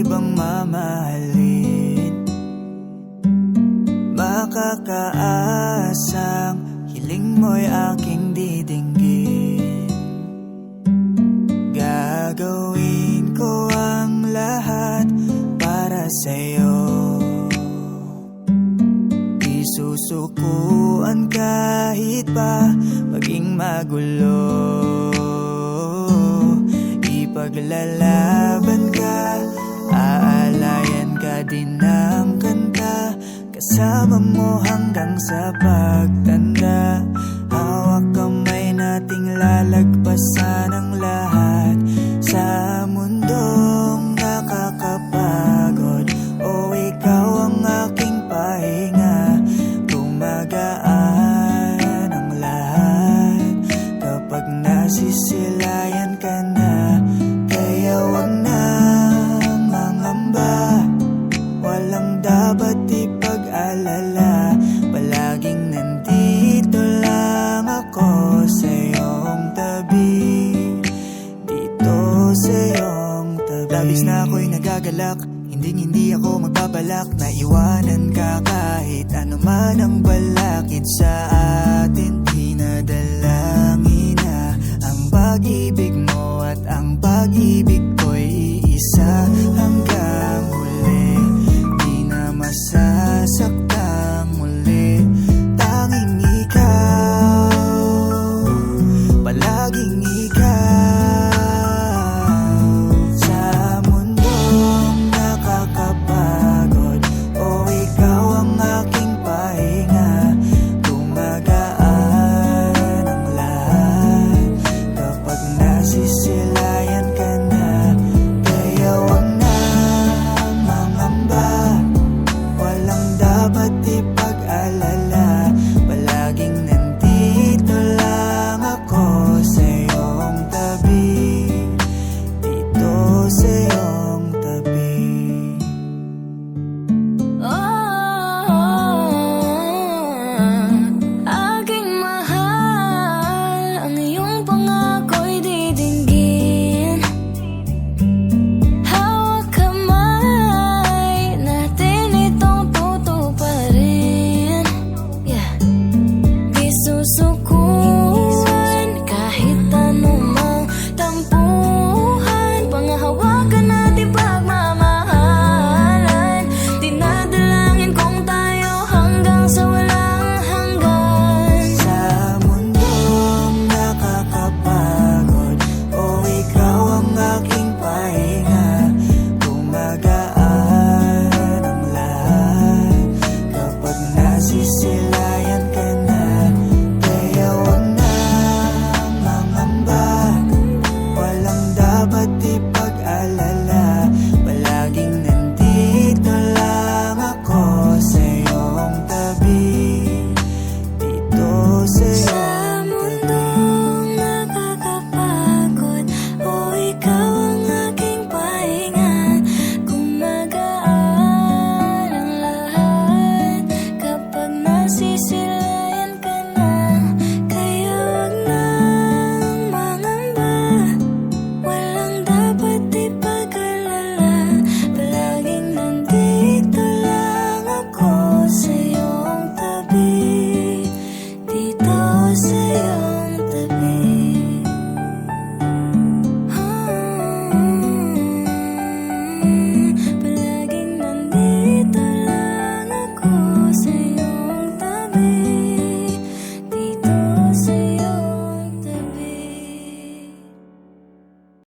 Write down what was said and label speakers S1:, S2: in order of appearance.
S1: ibang mamahalin. Makakaasang hiling mo'y aking didinggin. Gagawin ko ang lahat para sa'yo. Isusukuan kahit pa maging magulo. Ipaglalaban ka, aalayan ka din ng kanta. Kasama mo hanggang sa pagtanda. Hawak kamay nating lalagpasan ang lahat sa mundong nakakapagod. O ikaw ang aking pahinga, gumagaan ang lahat kapag nasisilayan ka na. Kaya wag na mangamba, walang dapat ipag-alala. Palaging nandito lang ako sa iyong tabi, dito sa iyong tabi. Labis na ako'y nagagalak, hindi ako magbabalak na iwanan ka kahit ano man ang balakid sa atin.